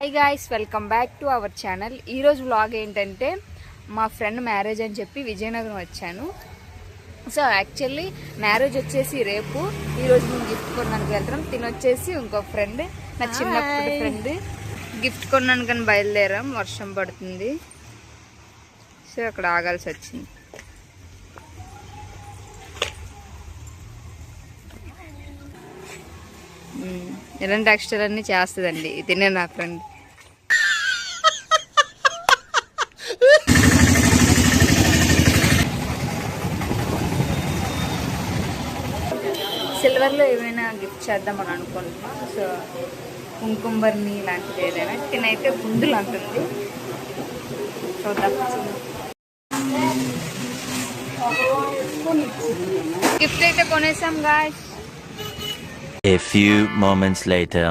High guys, welcome back to our channel. ఈరోజు vlog ఏంటంటే మా ఫ్రెండ్ మ్యారేజ్ అని చెప్పి విజయనగరం వచ్చాను. సో యాక్చువల్లీ మ్యారేజ్ వచ్చేసి రేపు. ఈరోజు మేము గిఫ్ట్ కొనడానికి వెళ్తాం. తినొచ్చేసి ఇంకో ఫ్రెండ్, నా చిన్నప్పటి ఫ్రెండ్, గిఫ్ట్ కొనడానికి కానీ బయలుదేరాం. వర్షం పడుతుంది, సో అక్కడ ఆగాల్సి వచ్చింది. ఇలాంటి ఎక్స్ట్రాలన్నీ చేస్తుందండి తినే నా ఫ్రెండ్. సిల్వర్లో ఏమైనా గిఫ్ట్ చేద్దామని అనుకుంటున్నాం. సో కుంకుమబర్ని లాంటిది ఏదైనా. తినైతే గుండులు అంటుంది, చూద్దాం. గిఫ్ట్ అయితే కొనేసాం guys. A few moments later.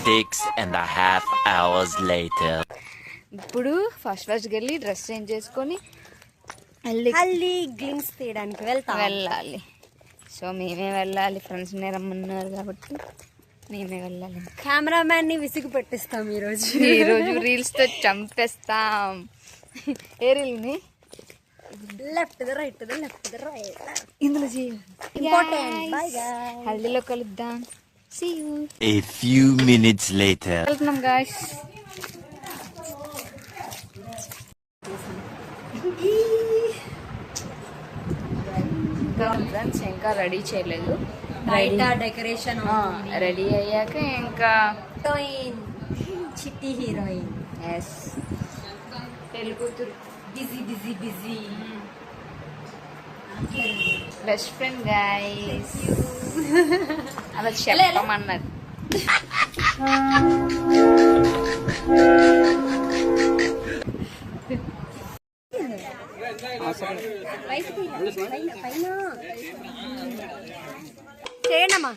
Six and a half hours later. ఇప్పుడు ఫస్ట్ వెళ్ళి డ్రెస్ చేంజ్ చేసుకొని గ్లిమ్స్ తీయడానికి వెళ్ళాలి. సో మేమే వెళ్ళాలి, ఫ్రెండ్స్ రమ్మన్నారు కాబట్టి మేమే వెళ్ళాలి. కెమెరామ్యాన్ ని విసిగి పెట్టిస్తాం ఈరోజు రీల్స్ తో చంపేస్తాం. ఏ రీల్ ని? లెఫ్ట్ ద రైట్ ఇందులో హల్దీలో కలుద్దాం. See you. A few minutes later. వెళ్తున్నాం గాయ్స్. ఫ్రెండ్స్ ఇంకా రెడీ చేయలేదు. డెకరేషన్ రెడీ అయ్యాక ఇంకా చిట్టి హీరోయిన్. ఎస్, పెళ్లి కూతురు బిజీ బెస్ట్ ఫ్రెండ్ గైస్. అలా చెప్పమన్నది. చేయనమ్మా.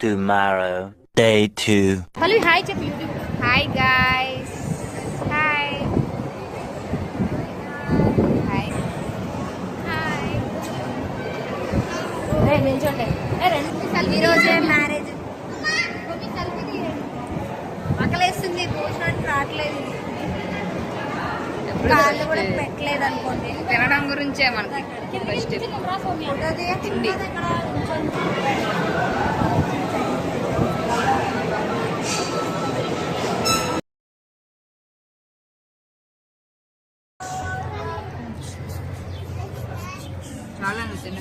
Tomorrow, day 2. హలో, హాయ్ చెప్పు. Hi guys. Hi hi hi. నిల్చోండి. ఈరోజే మ్యారేజ్. ఆకలేస్తుంది, భోజనానికి రావట్లేదు, కాళ్ళు కూడా పెట్టలేదు అనుకోండి. తినడం గురించే మనకి ఫస్ట్ తిండి. చాలా తిన.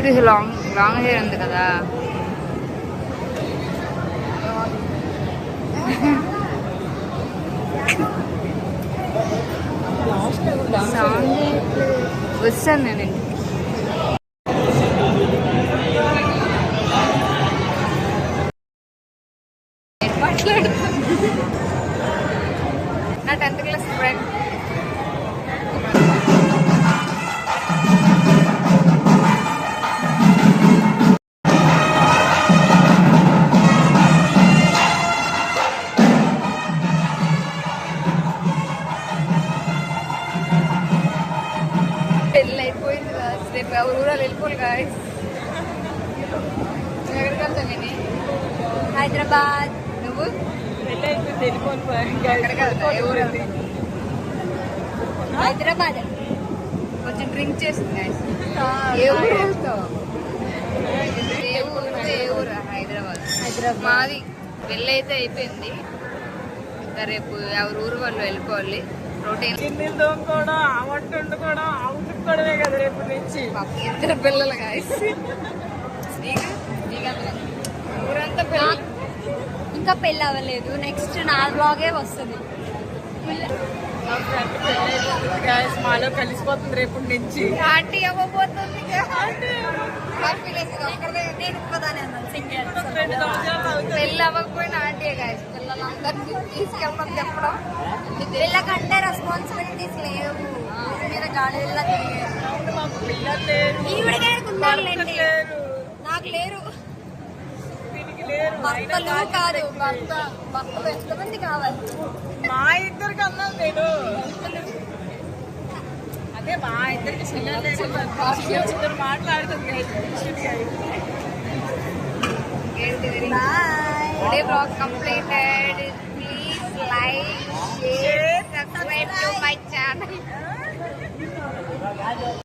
ఇది లాంగ్ లాంగ్ హెయిర్ ఉంది కదా. సాంగ్ వస్తాను నేను ఇంటికి. నా 10th క్లాస్ ఫ్రెండ్. పెళ్ళి అయిపోయింది కదా, రేపు ఎవరు కూడా వెళ్ళిపోరు గాయస్. ఎక్కడికి వెళ్తావు నేను? హైదరాబాద్. నువ్వు హైదరాబాద్ కొంచెం డ్రింక్ చేస్తుంది గాయస్. ఏ ఊరు వెళ్తావు? ఏ ఊరు? హైదరాబాద్. మాది పెళ్ళి అయితే అయిపోయింది, ఇంకా రేపు ఎవరు ఊరు వాళ్ళు వెళ్ళిపోవాలి. ప్రోటీన్ కూడా వంట వండుకోవడం అవుతుకోవడమే కదా రేపు నుంచి. ఇద్దరు పిల్లలు గాయస్. ఊరంతా పిల్లలు. ఇంకా పెళ్ళి అవ్వలేదు, నెక్స్ట్ నా బ్లాగే వస్తుంది. Guys, మాలో కలిసిపోతుంది రేపు నుంచి. ఆంటీ అవ్వబోతుంది. నేను ఒక్కదానే అన్నాను, సింగిల్. 2 సంవత్సరాలు అవుతుంది. పెళ్ళి అవ్వకపోయినా ఆంటీ గాయస్. పిల్లలందరినీ తీసుకెళ్ళడం చెప్పడం. వీళ్ళకంటే రెస్పాన్సిబిలిటీస్ లేవు. ఊరి మీద గాలి వెళ్ళా మాకు పిల్లలు లేరు, ఈవిడికి ఉండాలండి. లేరు, నాకు లేరు. వీడికి లేరు. భర్తలు కాదు, భర్తలు ఎంతమంది కావాలి? మా ఇద్దరికి అన్నాను నేను. అదే మా ఇద్దరికి చిల్లర మాట్లాడుతుంది. Today vlog completed. Please like, share, subscribe to my channel.